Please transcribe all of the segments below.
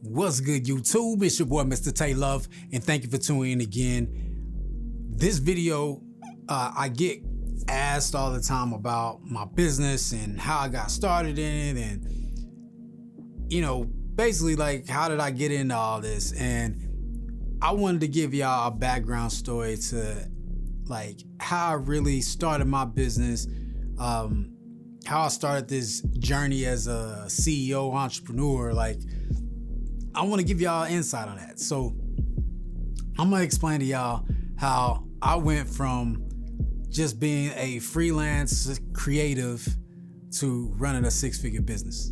What's good, YouTube? It's your boy, Mr. Tay Love, and thank you for tuning in again. This video, I get asked all the time about my business and how I got started in it, and basically like how did I get into all this? And I wanted to give y'all a background story to like how I really started my business, how I started this journey as a CEO entrepreneur. Like, I want to give y'all insight on that. So I'm gonna explain to y'all how I went from just being a freelance creative to running a six-figure business.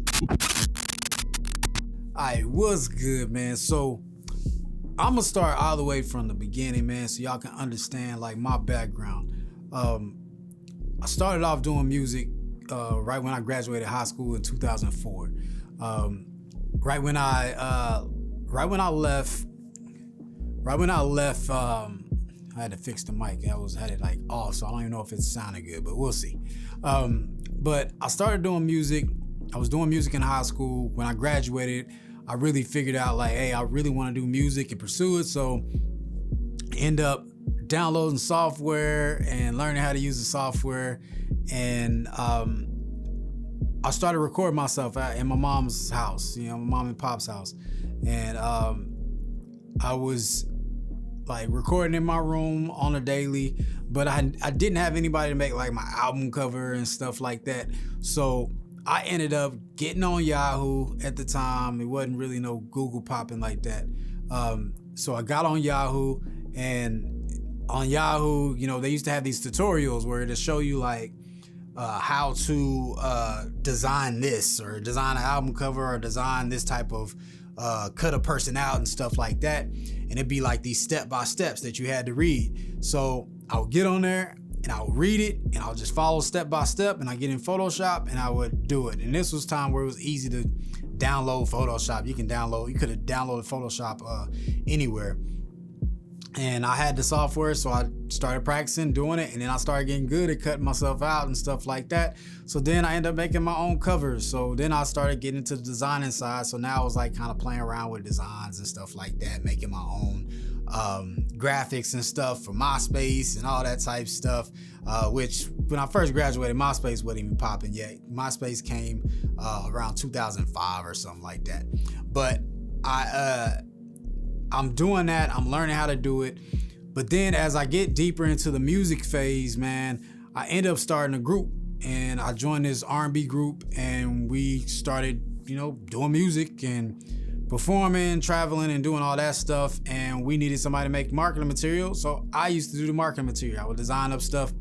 Alright, what's good, man? So I'm gonna start all the way from the beginning, man, so y'all can understand like my background. I started off doing music right when I graduated high school in 2004. Right when I left, I had to fix the mic. Had it like off, so I don't even know if it sounded good, but we'll see. But I started doing music. I was doing music in high school. When I graduated, I really figured out like, hey, I really want to do music and pursue it. So end up downloading software and learning how to use the software. And I started recording myself in my mom's house, my mom and pop's house. And I was like recording in my room on a daily, but I didn't have anybody to make like my album cover and stuff like that. So I ended up getting on Yahoo at the time. It wasn't really no Google popping like that. So I got on Yahoo, and on Yahoo, they used to have these tutorials where it'll show you like how to design this, or design an album cover, or design this type of cut a person out and stuff like that. And it'd be like these step-by-steps that you had to read. So I would get on there and I would read it, and I would just follow step by step, and I get in Photoshop and I would do it. And this was time where it was easy to download Photoshop. You could have downloaded Photoshop anywhere. And I had the software, so I started practicing doing it, and then I started getting good at cutting myself out and stuff like that. So then I ended up making my own covers. So then I started getting into the designing side. So now I was like kind of playing around with designs and stuff like that, making my own graphics and stuff for MySpace and all that type stuff, which when I first graduated, MySpace wasn't even popping yet. MySpace came around 2005 or something like that. But I'm doing that. I'm learning how to do it. But then as I get deeper into the music phase, man, I end up starting a group, and I joined this R&B group, and we started, doing music and performing, traveling, and doing all that stuff. And we needed somebody to make marketing material. So I used to do the marketing material. I would design up stuff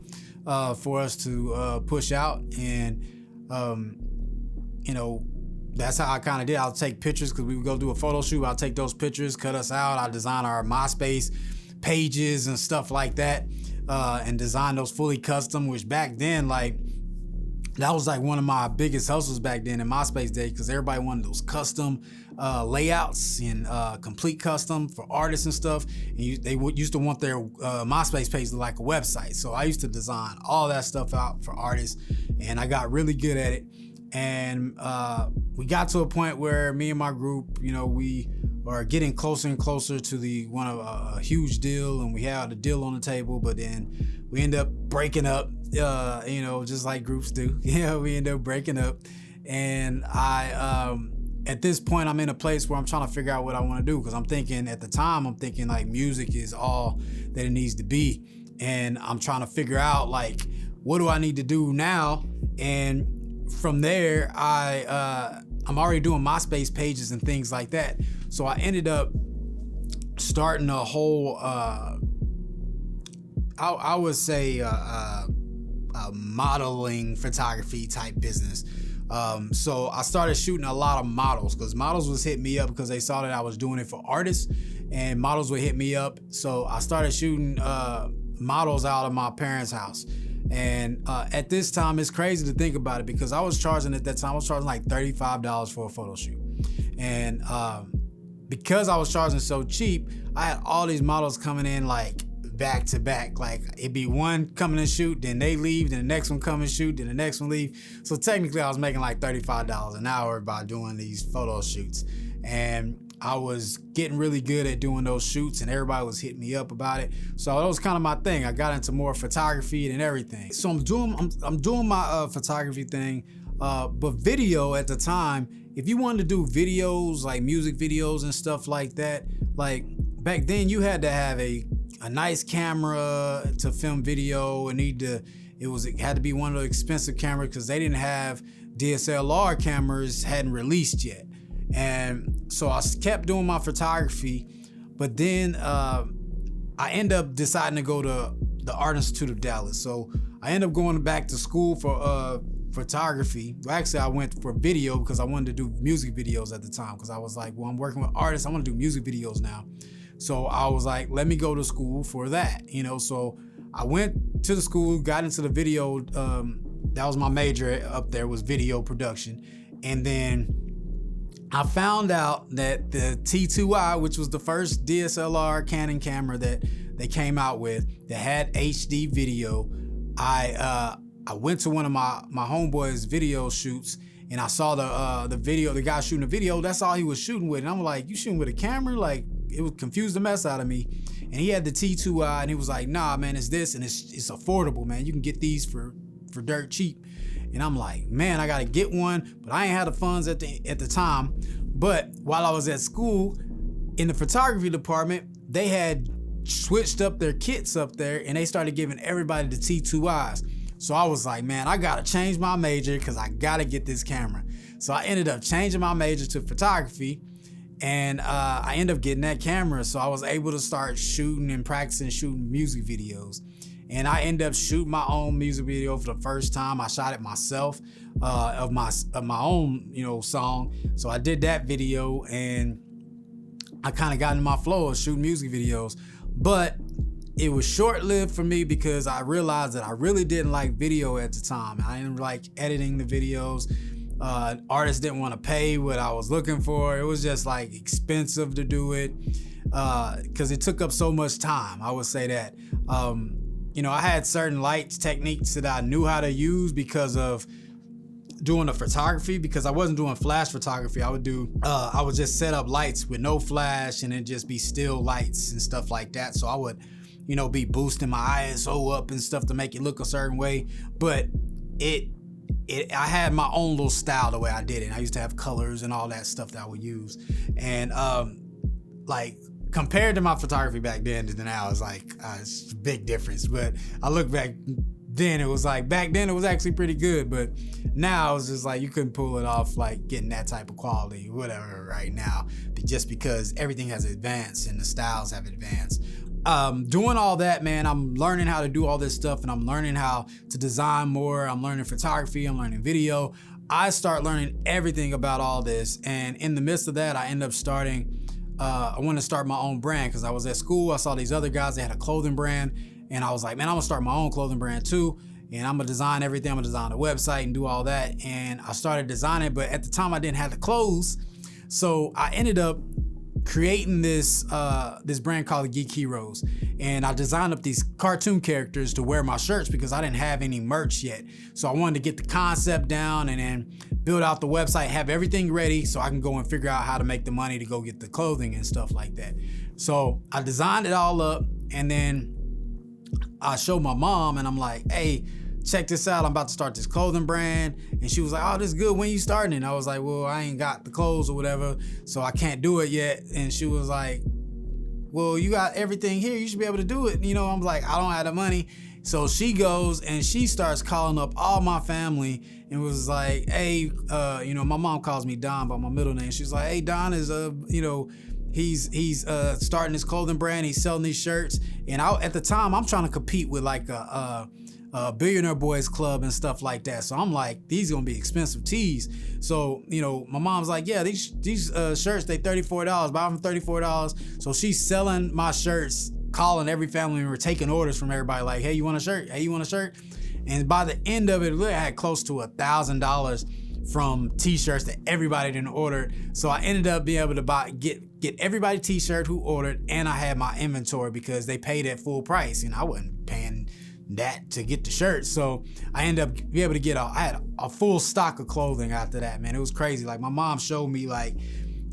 for us to push out. And, that's how I kind of did. I'll take pictures, because we would go do a photo shoot. I'll take those pictures, cut us out. I'll design our MySpace pages and stuff like that, and design those fully custom, which back then, like, that was like one of my biggest hustles back then in MySpace days, because everybody wanted those custom layouts and complete custom for artists and stuff. And they used to want their MySpace page to like a website. So I used to design all that stuff out for artists, and I got really good at it. And we got to a point where me and my group, we are getting closer and closer to a huge deal, and we had a deal on the table, but then we end up breaking up, just like groups do. We end up breaking up. And at this point, I'm in a place where I'm trying to figure out what I want to do, because I'm thinking like music is all that it needs to be. And I'm trying to figure out like, what do I need to do now? And from there, I'm already doing MySpace pages and things like that. So I ended up starting a whole, I would say, a modeling photography type business. So I started shooting a lot of models, because models was hitting me up because they saw that I was doing it for artists, and models would hit me up. So I started shooting models out of my parents' house. And at this time, it's crazy to think about it, because I was charging like $35 for a photo shoot. And because I was charging so cheap, I had all these models coming in like back to back. Like, it'd be one coming and shoot, then they leave, then the next one come and shoot, then the next one leave. So technically I was making like $35 an hour by doing these photo shoots. And I was getting really good at doing those shoots, and everybody was hitting me up about it. So that was kind of my thing. I got into more photography and everything. So I'm doing my photography thing, but video at the time. If you wanted to do videos like music videos and stuff like that, like back then you had to have a nice camera to film video. It had to be one of the expensive cameras because they didn't have DSLR cameras, hadn't released yet. And so I kept doing my photography, but then I end up deciding to go to the Art Institute of Dallas. So I end up going back to school for photography. Well, actually, I went for video because I wanted to do music videos at the time, because I was like, well, I'm working with artists, I want to do music videos now. So I was like, let me go to school for that, So I went to the school, got into the video. That was my major up there, was video production. And then I found out that the T2i, which was the first DSLR Canon camera that they came out with that had HD video, I went to one of my homeboy's video shoots, and I saw the video, the guy shooting the video. That's all he was shooting with, and I'm like, you shooting with a camera? Like, it would confuse the mess out of me. And he had the T2i, and he was like, nah, man, it's this, and it's affordable, man. You can get these for dirt cheap. And I'm like, man, I gotta get one, but I ain't had the funds at the time. But while I was at school, in the photography department, they had switched up their kits up there, and they started giving everybody the T2Is. So I was like, man, I gotta change my major because I gotta get this camera. So I ended up changing my major to photography, and I ended up getting that camera. So I was able to start shooting and practicing shooting music videos. And I ended up shooting my own music video for the first time. I shot it myself, of my own, song. So I did that video, and I kind of got into my flow of shooting music videos. But it was short-lived for me because I realized that I really didn't like video at the time. I didn't like editing the videos. Artists didn't want to pay what I was looking for. It was just like expensive to do it because it took up so much time. I would say that. I had certain light techniques that I knew how to use because of doing the photography, because I wasn't doing flash photography. I would just set up lights with no flash, and then just be still lights and stuff like that. So I would, be boosting my ISO up and stuff to make it look a certain way. But I had my own little style the way I did it. I used to have colors and all that stuff that I would use. And compared to my photography back then to now, it's like it's a big difference. But I look back then, it was like, back then it was actually pretty good, but now it's just like you couldn't pull it off, like getting that type of quality, whatever, right now, just because everything has advanced and the styles have advanced. Doing all that, man, I'm learning how to do all this stuff, and I'm learning how to design more. I'm learning photography, I'm learning video. I start learning everything about all this, and in the midst of that, I end up I want to start my own brand because I was at school. I saw these other guys, they had a clothing brand, and I was like, man, I'm gonna start my own clothing brand too, and I'm gonna design everything. I'm gonna design a website and do all that. And I started designing, but at the time I didn't have the clothes, so I ended up creating this brand called the Geek Heroes, and I designed up these cartoon characters to wear my shirts because I didn't have any merch yet. So I wanted to get the concept down and then build out the website, have everything ready so I can go and figure out how to make the money to go get the clothing and stuff like that. So I designed it all up, and then I showed my mom, and I'm like, hey, check this out, I'm about to start this clothing brand. And she was like, oh, this is good, when you starting? And I was like, well, I ain't got the clothes or whatever, so I can't do it yet. And she was like, well, you got everything here, you should be able to do it. I'm like, I don't have the money. So she goes and she starts calling up all my family and was like, hey, my mom calls me Don by my middle name. She's like, hey, Don is he's starting his clothing brand, he's selling these shirts. And at the time, I'm trying to compete with like a Billionaire Boys Club and stuff like that. So I'm like, these gonna be expensive tees. So, my mom's like, yeah, these shirts, they $34, buy them for $34. So she's selling my shirts, calling every family member, taking orders from everybody like, hey, you want a shirt? Hey, you want a shirt? And by the end of it, I had close to $1,000 from t-shirts that everybody didn't order. So I ended up being able to get everybody t-shirt who ordered, and I had my inventory because they paid at full price, and I wasn't paying that to get the shirt. So I ended up being able to I had a full stock of clothing after that, man. It was crazy. Like, my mom showed me like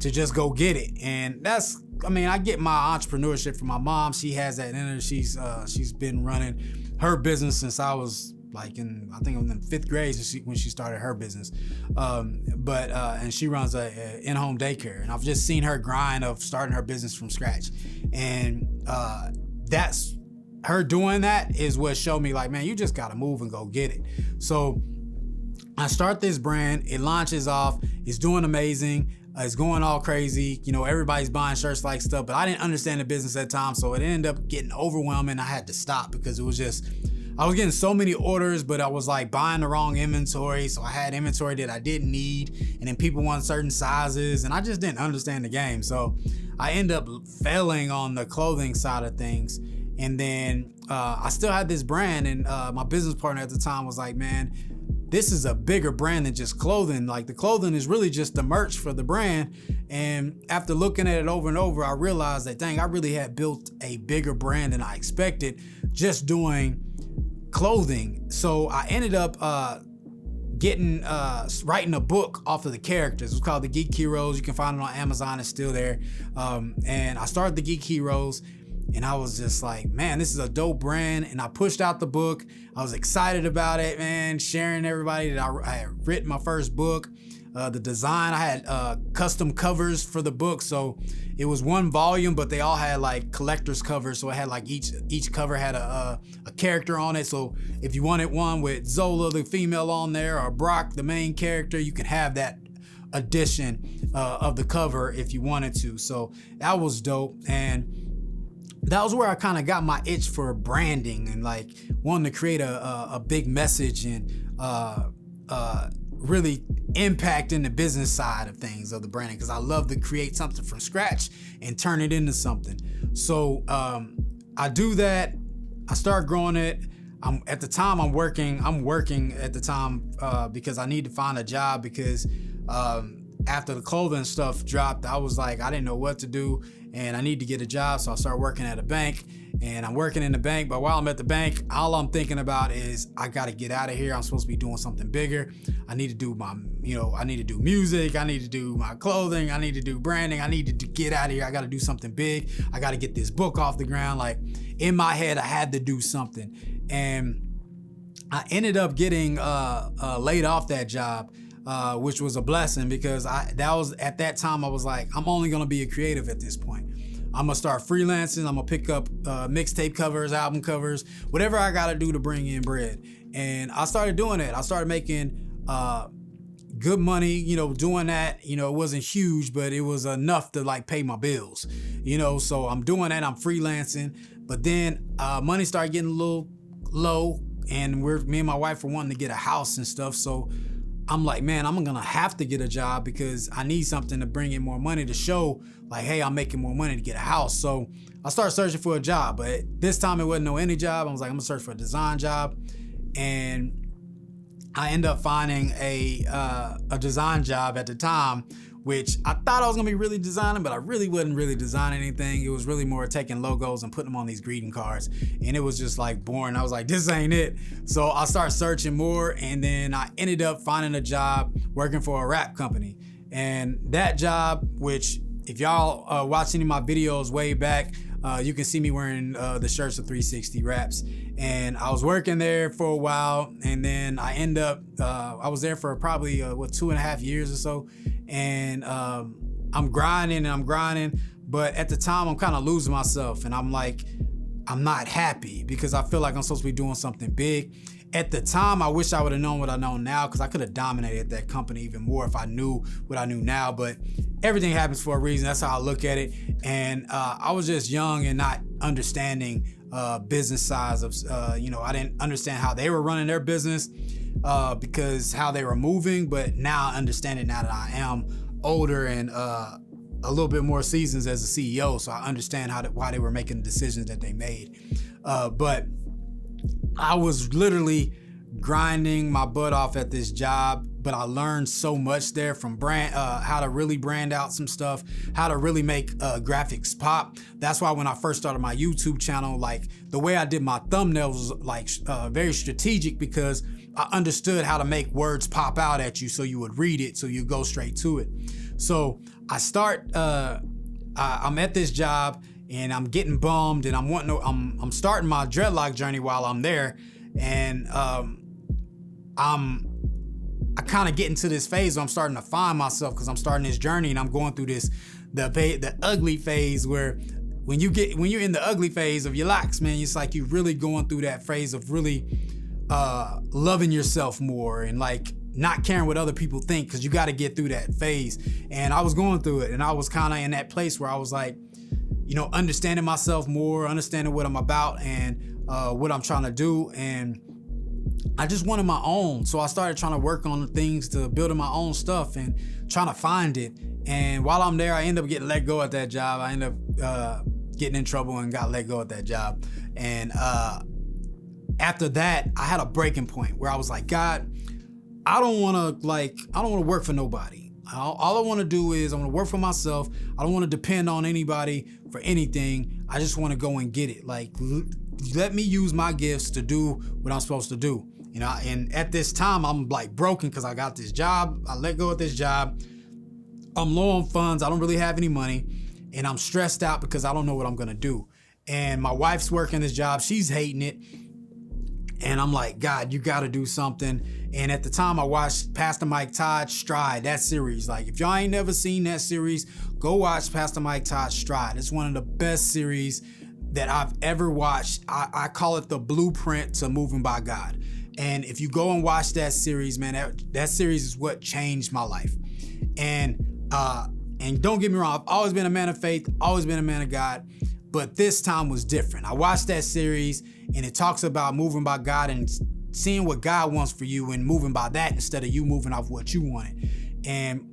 to just go get it. And I get my entrepreneurship from my mom. She has that in her. She's been running her business since I was like in 5th grade when she started her business. And she runs a in-home daycare, and I've just seen her grind of starting her business from scratch. And that's her doing that is what showed me like, man, you just gotta move and go get it. So I start this brand, it launches off, it's doing amazing, it's going all crazy, everybody's buying shirts like stuff, but I didn't understand the business at the time, so it ended up getting overwhelming. I had to stop because it was just, I was getting so many orders, but I was like buying the wrong inventory, so I had inventory that I didn't need, and then people want certain sizes, and I just didn't understand the game. So I ended up failing on the clothing side of things. And then I still had this brand, and my business partner at the time was like, man, this is a bigger brand than just clothing. Like, the clothing is really just the merch for the brand. And after looking at it over and over, I realized that, dang, I really had built a bigger brand than I expected just doing clothing. So I ended up writing a book off of the characters. It was called The Geek Heroes. You can find it on Amazon. It's still there. And I started The Geek Heroes. And I was just like, man, this is a dope brand. And I pushed out the book. I was excited about it, man, sharing everybody that I had written my first book. The design, I had custom covers for the book. So it was one volume, but they all had like collector's covers. So it had like each cover had a character on it. So if you wanted one with Zola, the female, on there, or Brock, the main character, you could have that edition of the cover if you wanted to. So that was dope. And that was where I kind of got my itch for branding and like wanting to create a big message and really impacting the business side of things of the branding, because I love to create something from scratch and turn it into something. So I do that. I start growing it. I'm working at the time because I need to find a job, because after the clothing stuff dropped, I was like, I didn't know what to do, and I need to get a job. So I started working at a bank, and I'm working in the bank. But while I'm at the bank, all I'm thinking about is I got to get out of here. I'm supposed to be doing something bigger. I need to do I need to do music. I need to do my clothing. I need to do branding. I need to get out of here. I got to do something big. I got to get this book off the ground. Like, in my head, I had to do something. And I ended up getting laid off that job. Which was a blessing, because at that time I was like, I'm only gonna be a creative at this point. I'm gonna start freelancing. I'm gonna pick up mixtape covers, album covers, whatever I gotta do to bring in bread. And I started doing it. I started making good money, doing that. It wasn't huge, but it was enough to like pay my bills, so I'm doing that. I'm freelancing, but then money started getting a little low, and me and my wife were wanting to get a house and stuff. So I'm like, man, I'm gonna have to get a job, because I need something to bring in more money to show like, hey, I'm making more money to get a house. So I started searching for a job, but this time it wasn't any job. I was like, I'm gonna search for a design job, and I ended up finding a design job at the time, which I thought I was gonna be really designing, but I really wasn't really designing anything. It was really more taking logos and putting them on these greeting cards, and it was just like boring. I was like, this ain't it. So I started searching more, and then I ended up finding a job working for a rap company. And that job, which if y'all watch any of my videos way back, you can see me wearing the shirts of 360 Raps. And I was working there for a while, and then I I was there for probably 2.5 years or so. And I'm grinding, but at the time I'm kind of losing myself, and I'm like, I'm not happy, because I feel like I'm supposed to be doing something big. At the time, I wish I would have known what I know now, because I could have dominated that company even more if I knew what I knew now. But everything happens for a reason. That's how I look at it. And I was just young and not understanding business size of, I didn't understand how they were running their business, because how they were moving. But now I understand it, now that I am older and a little bit more seasons as a CEO. So I understand why they were making the decisions that they made. But I was literally grinding my butt off at this job, but I learned so much there from how to really brand out some stuff, how to really make graphics pop. That's why when I first started my YouTube channel, like the way I did my thumbnails was like very strategic, because I understood how to make words pop out at you so you would read it, so you go straight to it. So I'm at this job and I'm getting bummed, and I'm starting my dreadlock journey while I'm there, and I kind of get into this phase where I'm starting to find myself, because I'm starting this journey and I'm going through the ugly phase, where when you're in the ugly phase of your locks, man, it's like you're really going through that phase of really loving yourself more, and like not caring what other people think, because you got to get through that phase. And I was going through it, and I was kind of in that place where I was like, understanding myself more, understanding what I'm about, and what I'm trying to do, and I just wanted my own. So I started trying to work on things to building my own stuff and trying to find it. And while I'm there, I end up getting let go at that job. I end up getting in trouble and got let go at that job. And after that, I had a breaking point where I was like, God, I don't want to work for nobody. All I want to do is I want to work for myself. I don't want to depend on anybody for anything. I just want to go and get it. Like, let me use my gifts to do what I'm supposed to do. And at this time, I'm like broken because I got this job. I let go of this job. I'm low on funds. I don't really have any money. And I'm stressed out because I don't know what I'm going to do. And my wife's working this job. She's hating it. And I'm like, God, you got to do something. And at the time, I watched Pastor Mike Todd's Stride, that series. Like, if y'all ain't never seen that series, go watch Pastor Mike Todd's Stride. It's one of the best series that I've ever watched. I call it the blueprint to moving by God. And if you go and watch that series, man, that series is what changed my life. And don't get me wrong, I've always been a man of faith, always been a man of God, but this time was different. I watched that series, and it talks about moving by God and seeing what God wants for you and moving by that instead of you moving off what you wanted. And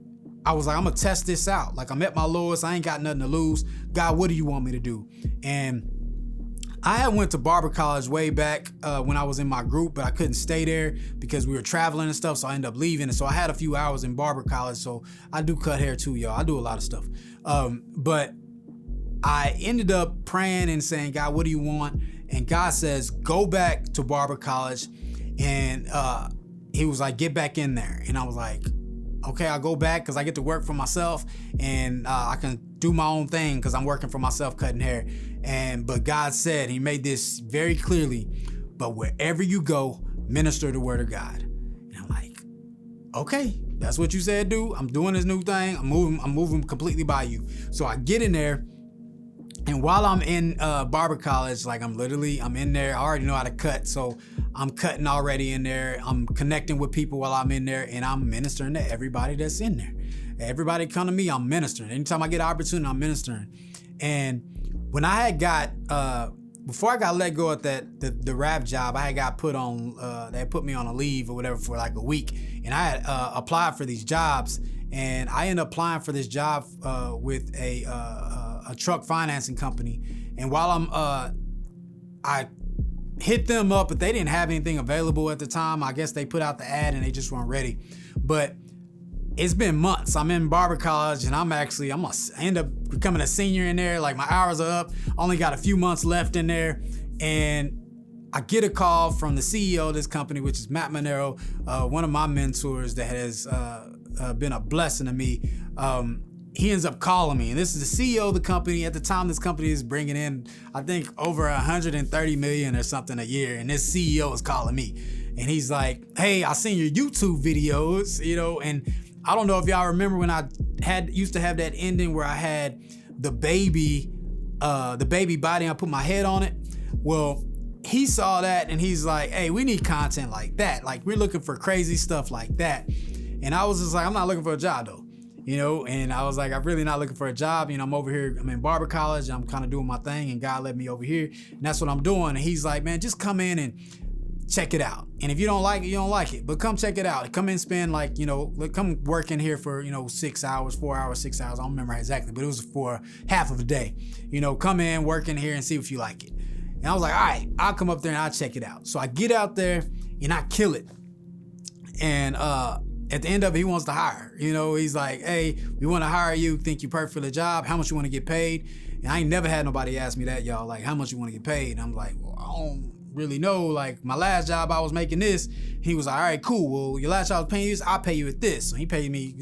I was like, I'm gonna test this out. Like, I'm at my lowest, I ain't got nothing to lose. God, what do you want me to do? And I had went to barber college way back when I was in my group, but I couldn't stay there because we were traveling and stuff, so I ended up leaving. And so I had a few hours in barber college, so I do cut hair too, y'all. I do a lot of stuff. But I ended up praying and saying, God, what do you want? And God says, go back to barber college. And he was like, get back in there. And I was like, okay, I'll go back because I get to work for myself, and I can do my own thing because I'm working for myself cutting hair. But God said, he made this very clearly, but wherever you go, minister the word of God. And I'm like, okay, that's what you said, dude. I'm doing this new thing. I'm moving completely by you. So I get in there, and while I'm in barber college, like I'm in there. I already know how to cut, so I'm cutting already in there. I'm connecting with people while I'm in there, and I'm ministering to everybody that's in there. Everybody come to me, I'm ministering. Anytime I get an opportunity, I'm ministering. And when I had got, before I got let go at the rap job, I had got put on, they put me on a leave or whatever for like a week. And I had applied for these jobs, and I ended up applying for this job with a truck financing company. And while I hit them up, but they didn't have anything available at the time. I guess they put out the ad and they just weren't ready. But it's been months. I'm in barber college, and I end up becoming a senior in there. Like, my hours are up. Only got a few months left in there. And I get a call from the CEO of this company, which is Matt Monero, one of my mentors that has been a blessing to me. He ends up calling me, and this is the CEO of the company. At the time, this company is bringing in, I think, over 130 million or something a year, and this CEO is calling me, and he's like, "Hey, I seen your YouTube videos, and I don't know if y'all remember when I used to have that ending where I had the baby body, and I put my head on it. Well, he saw that, and he's like, "Hey, we need content like that. Like, we're looking for crazy stuff like that." And I was just like, I'm not looking for a job though. And I was like, I'm really not looking for a job. I'm over here, I'm in barber college, I'm kind of doing my thing, and God led me over here, and that's what I'm doing. And he's like, man, just come in and check it out. And if you don't like it, you don't like it, but come check it out. Come in, spend come work in here for, 6 hours, 4 hours, 6 hours. I don't remember exactly, but it was for half of a day. Come in, work in here, and see if you like it. And I was like, all right, I'll come up there and I'll check it out. So I get out there and I kill it. And, at the end of it, he wants to hire. He's like, hey, we want to hire you. Think you're perfect for the job. How much you want to get paid? And I ain't never had nobody ask me that, y'all. Like, how much you want to get paid? And I'm like, well, I don't really know. Like, my last job, I was making this. He was like, all right, cool. Well, your last job was paying you this. I'll pay you at this. So he's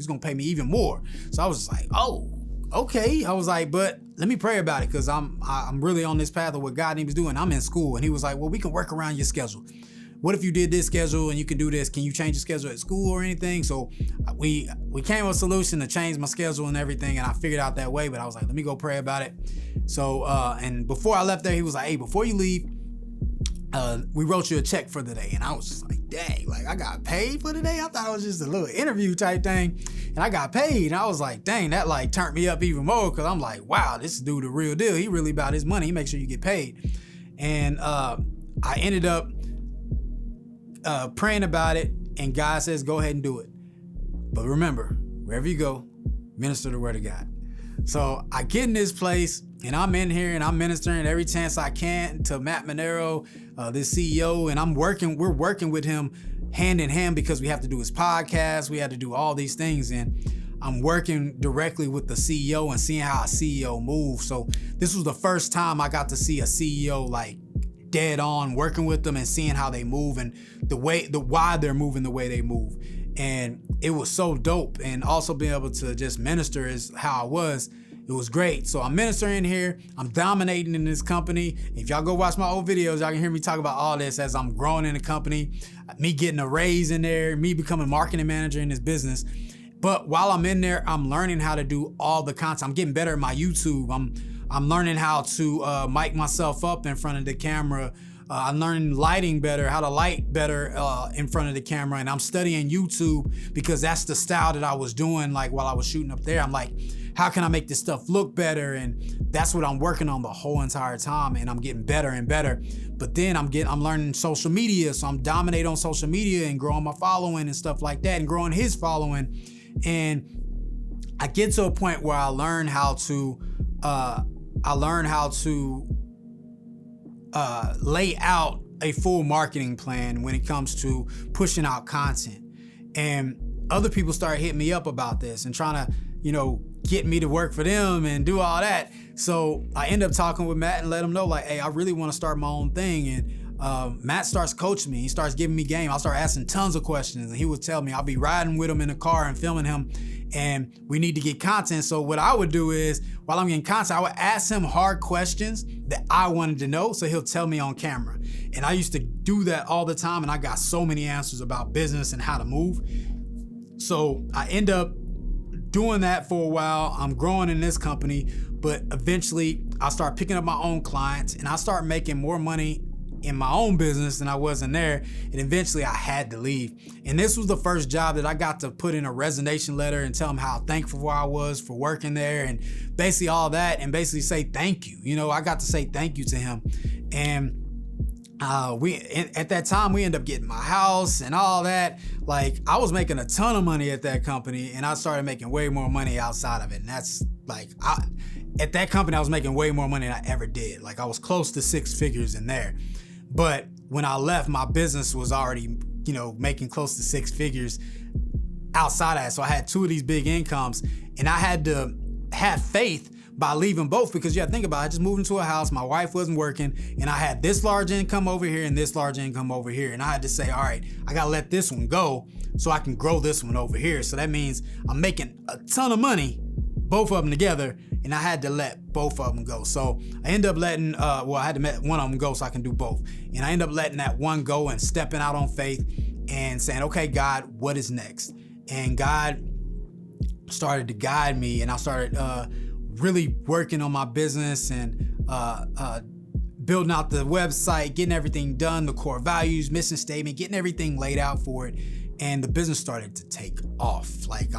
going to pay me even more. So I was just like, oh, okay. I was like, but let me pray about it, because I'm really on this path of what God needs to do, and I'm in school. And he was like, well, we can work around your schedule. What if you did this schedule and you can do this? Can you change your schedule at school or anything? So we came with a solution to change my schedule and everything, and I figured out that way. But I was like, let me go pray about it. So and before I left there, he was like, hey, before you leave, we wrote you a check for the day. And I was just like, dang, like I got paid for the day? I thought it was just a little interview type thing, and I got paid. And I was like, dang, that like turned me up even more, because I'm like, wow, this dude the real deal. He really about his money. He makes sure you get paid. And I ended up praying about it, and God says, go ahead and do it. But remember, wherever you go, minister the word of God. So I get in this place, and I'm in here, and I'm ministering every chance I can to Matt Monero, this CEO, and we're working with him hand in hand, because we have to do his podcast. We had to do all these things, and I'm working directly with the CEO and seeing how a CEO moves. So this was the first time I got to see a CEO like dead on, working with them and seeing how they move and why they're moving the way they move. And it was so dope. And also being able to just minister is how I was. It was great. So I'm ministering here. I'm dominating in this company. If y'all go watch my old videos, y'all can hear me talk about all this as I'm growing in the company, me getting a raise in there, me becoming marketing manager in this business. But while I'm in there, I'm learning how to do all the content. I'm getting better at my YouTube. I'm learning how to mic myself up in front of the camera. I'm learning lighting better, how to light better in front of the camera. And I'm studying YouTube, because that's the style that I was doing like while I was shooting up there. I'm like, how can I make this stuff look better? And that's what I'm working on the whole entire time. And I'm getting better and better. But then I'm learning social media. So I'm dominating on social media and growing my following and stuff like that, and growing his following. And I get to a point where I learn how to lay out a full marketing plan when it comes to pushing out content. And other people start hitting me up about this and trying to, get me to work for them and do all that. So I end up talking with Matt and let him know, like, hey, I really want to start my own thing. And Matt starts coaching me. He starts giving me game. I'll start asking tons of questions, and he would tell me, I'll be riding with him in the car and filming him, and we need to get content. So what I would do is, while I'm getting content, I would ask him hard questions that I wanted to know, so he'll tell me on camera. And I used to do that all the time, and I got so many answers about business and how to move. So I end up doing that for a while. I'm growing in this company, but eventually I start picking up my own clients, and I start making more money in my own business than I was in there. And eventually I had to leave. And this was the first job that I got to put in a resignation letter and tell them how thankful I was for working there, and basically all that, and basically say thank you. I got to say thank you to him. And at that time, we ended up getting my house and all that. Like, I was making a ton of money at that company, and I started making way more money outside of it. And that's like, at that company, I was making way more money than I ever did. Like, I was close to 6 figures in there. But when I left, my business was already, making close to 6 figures outside of that. So I had 2 of these big incomes, and I had to have faith by leaving both, because you have to think about it. I just moved into a house, my wife wasn't working, and I had this large income over here and this large income over here. And I had to say, all right, I gotta let this one go so I can grow this one over here. So that means I'm making a ton of money, both of them together, and I had to let both of them go. So I ended up letting, I had to let one of them go so I can do both. And I ended up letting that one go and stepping out on faith and saying, okay, God, what is next? And God started to guide me, and I started really working on my business and building out the website, getting everything done, the core values, mission statement, getting everything laid out for it. And the business started to take off. Like,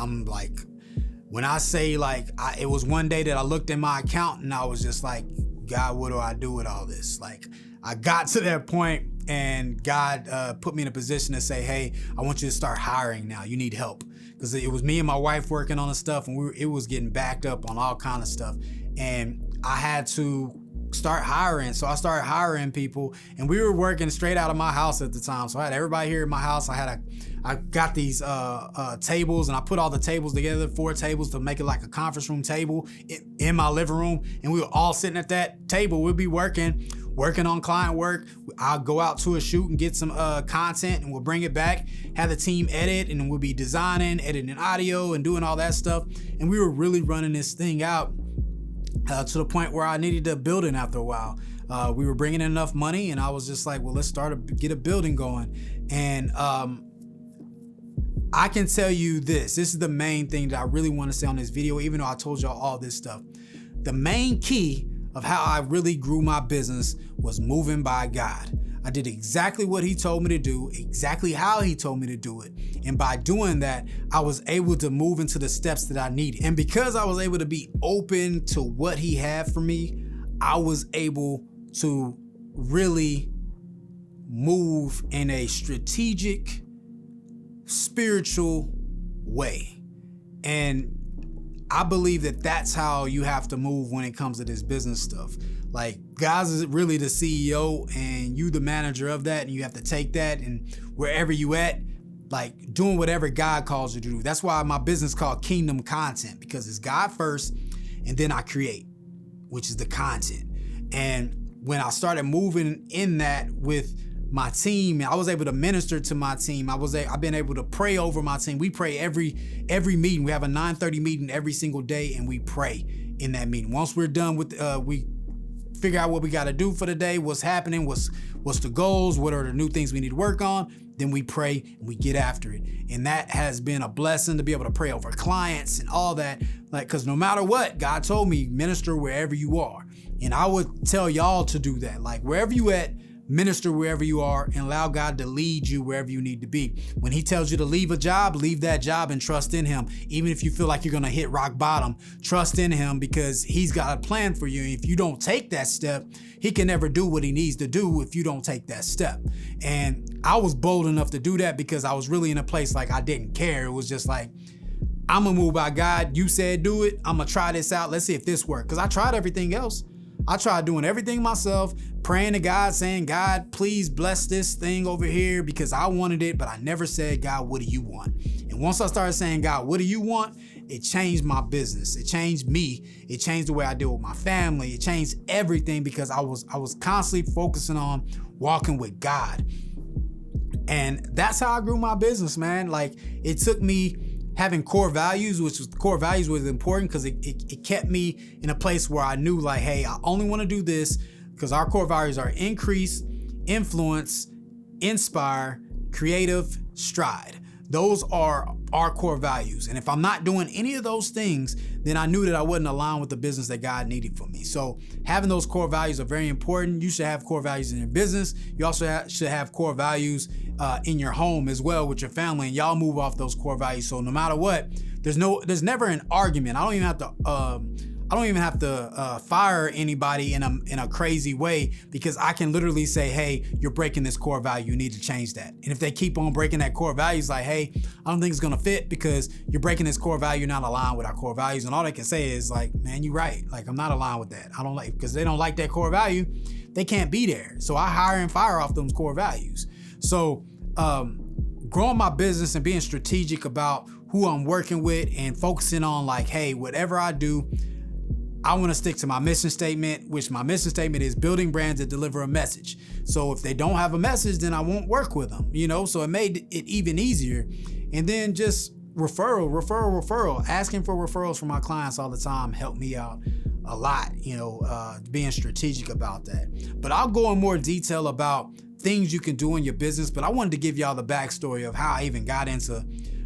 when I say it was one day that I looked in my account and I was just like, God, what do I do with all this? Like, I got to that point, and God put me in a position to say, hey, I want you to start hiring now. You need help. Because it was me and my wife working on the stuff, and it was getting backed up on all kind of stuff. And I had to start hiring. So I started hiring people, and we were working straight out of my house at the time. So I had everybody here in my house. I got these tables, and I put all the tables together, 4 tables, to make it like a conference room table in my living room. And we were all sitting at that table. We'd be working working on client work. I'll go out to a shoot and get some content, and we'll bring it back, have the team edit, and we'll be designing, editing audio, and doing all that stuff. And we were really running this thing out to the point where I needed a building after a while. We were bringing in enough money, and I was just like, well, let's get a building going. And I can tell you this is the main thing that I really want to say on this video, even though I told y'all all this stuff. The main key of how I really grew my business was moving by God. I did exactly what he told me to do, exactly how he told me to do it. And by doing that, I was able to move into the steps that I needed. And because I was able to be open to what he had for me, I was able to really move in a strategic, spiritual way. And I believe that that's how you have to move when it comes to this business stuff. Like, God's really the CEO and you the manager of that, and you have to take that, and wherever you at, like, doing whatever God calls you to do. That's why my business is called Kingdom Content, because it's God first, and then I create, which is the content. And when I started moving in that with my team, I was able to minister to my team. I've been able to pray over my team. We pray every meeting. We have a 9:30 meeting every single day, and we pray in that meeting. Once we're done with, we figure out what we got to do for the day, what's happening, what's the goals, what are the new things we need to work on. Then we pray and we get after it. And that has been a blessing to be able to pray over clients and all that. Like, because no matter what, God told me, minister wherever you are. And I would tell y'all to do that. Like, wherever you at, minister wherever you are, and allow God to lead you wherever you need to be. When he tells you to leave a job, leave that job and trust in him. Even if you feel like you're going to hit rock bottom, trust in him, because he's got a plan for you. And if you don't take that step, he can never do what he needs to do if you don't take that step. And I was bold enough to do that because I was really in a place like I didn't care. It was just like, I'm going to move by God. You said do it. I'm going to try this out. Let's see if this works. Because I tried everything else. I tried doing everything myself, praying to God, saying, God, please bless this thing over here, because I wanted it, but I never said, God, what do you want? And once I started saying, God, what do you want? It changed my business. It changed me. It changed the way I deal with my family. It changed everything, because I was constantly focusing on walking with God. And that's how I grew my business, man. Like, it took me having core values, which was core values was important, because it kept me in a place where I knew, like, hey, I only want to do this because our core values are increase, influence, inspire, creative, stride. Those are our core values. And if I'm not doing any of those things, then I knew that I wasn't aligned with the business that God needed for me. So having those core values are very important. You should have core values in your business. You also should have core values in your home as well with your family, and y'all move off those core values. So no matter what, there's never an argument. I don't even have to fire anybody in a crazy way, because I can literally say, hey, you're breaking this core value. You need to change that. And if they keep on breaking that core value, it's like, hey, I don't think it's going to fit because you're breaking this core value. You're not aligned with our core values. And all they can say is like, man, you're right. Like, I'm not aligned with that. I don't like, because they don't like that core value. They can't be there. So I hire and fire off those core values. So growing my business and being strategic about who I'm working with and focusing on, like, hey, whatever I do, I want to stick to my mission statement, which my mission statement is building brands that deliver a message. So if they don't have a message, then I won't work with them, so it made it even easier. And then just referral, asking for referrals from my clients all the time helped me out a lot, being strategic about that. But I'll go in more detail about things you can do in your business, but I wanted to give y'all the backstory of how I even got into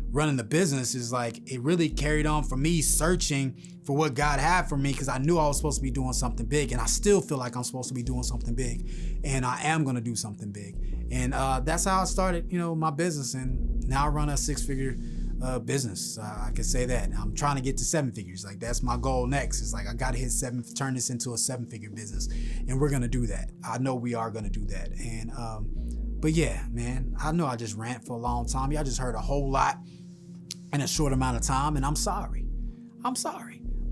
running the business. Is like, it really carried on for me searching for what God had for me, because I knew I was supposed to be doing something big, and I still feel like I'm supposed to be doing something big, and I am going to do something big. And that's how I started, my business, and now I run a 6-figure business. I can say that. I'm trying to get to 7 figures. Like, that's my goal next. It's like, I got to hit turn this into a 7-figure business, and we're going to do that. I know we are going to do that. And but yeah, man, I know I just rant for a long time. Y'all just heard a whole lot in a short amount of time, and I'm sorry.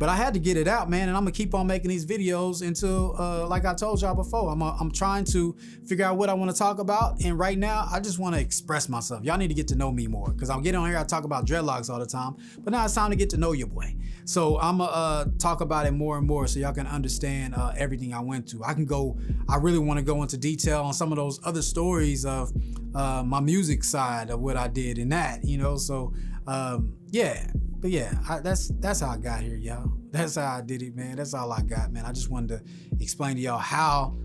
But I had to get it out, man, and I'm gonna keep on making these videos until, like I told y'all before, I'm trying to figure out what I want to talk about, and right now I just want to express myself. Y'all need to get to know me more, because I'm getting on here, I talk about dreadlocks all the time, but now it's time to get to know your boy. So I'm gonna talk about it more and more so y'all can understand everything I went through. I really want to go into detail on some of those other stories of my music side of what I did in that, you know. So yeah, but yeah, that's how I got here, y'all. That's how I did it, man. That's all I got, man. I just wanted to explain to y'all how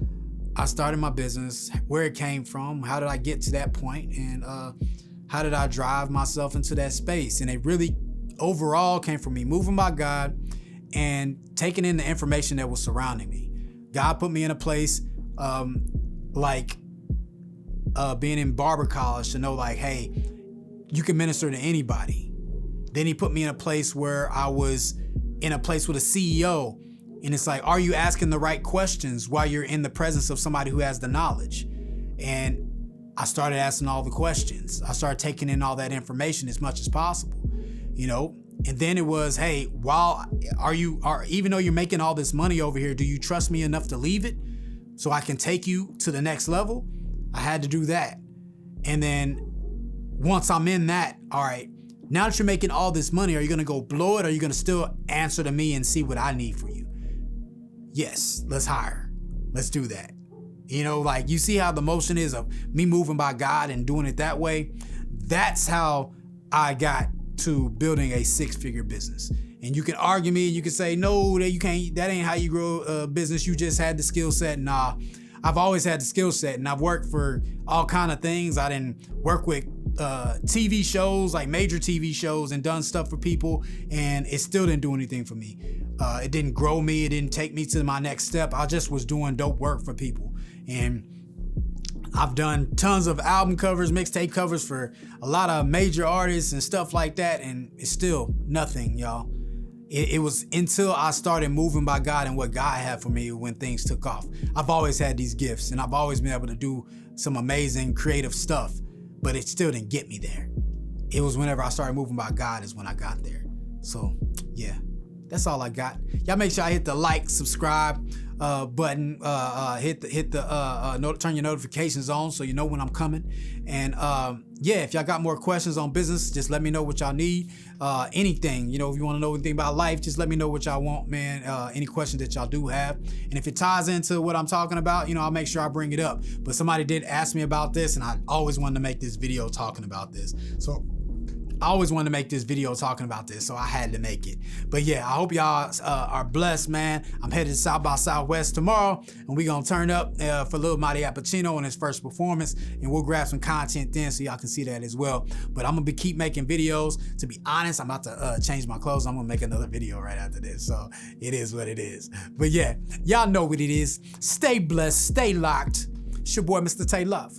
I started my business, where it came from, how did I get to that point, and how did I drive myself into that space. And it really overall came from me moving by God and taking in the information that was surrounding me. God put me in a place like being in barber college to know, like, hey, you can minister to anybody. Then he put me in a place where I was in a place with a CEO, and it's like, are you asking the right questions while you're in the presence of somebody who has the knowledge? And I started asking all the questions. I started taking in all that information as much as possible, you know. And then it was, hey, even though you're making all this money over here, do you trust me enough to leave it so I can take you to the next level? I had to do that. And then once I'm in that, all right, now that you're making all this money, are you gonna go blow it, or are you gonna still answer to me and see what I need for you? Yes, let's hire. Let's do that. You know, like, you see how the motion is of me moving by God and doing it that way? That's how I got to building a 6-figure business. And you can argue me and you can say, no, that you can't, that ain't how you grow a business. You just had the skill set. Nah, I've always had the skill set, and I've worked for all kind of things. I didn't work with TV shows, like major TV shows, and done stuff for people, and it still didn't do anything for me. It didn't grow me. It didn't take me to my next step. I just was doing dope work for people. And I've done tons of album covers, mixtape covers for a lot of major artists and stuff like that, and it's still nothing, y'all. It was until I started moving by God and what God had for me when things took off. I've always had these gifts, and I've always been able to do some amazing creative stuff, but it still didn't get me there. It was whenever I started moving by God is when I got there. So yeah, that's all I got. Y'all make sure I hit the like, subscribe button, turn your notifications on so you know when I'm coming. And yeah, if y'all got more questions on business, just let me know what y'all need. Anything, you know, if you want to know anything about life, just let me know what y'all want, man. Any questions that y'all do have. And if it ties into what I'm talking about, you know, I'll make sure I bring it up. But somebody did ask me about this, and I always wanted to make this video talking about this. So I always wanted to make this video talking about this, so I had to make it. But yeah, I hope y'all are blessed, man. I'm headed to South by Southwest tomorrow, and we're going to turn up for Lil Mighty Appuccino on his first performance, and we'll grab some content then so y'all can see that as well. But I'm going to keep making videos. To be honest, I'm about to change my clothes. I'm going to make another video right after this, so it is what it is. But yeah, y'all know what it is. Stay blessed, stay locked. It's your boy, Mr. Tay Love.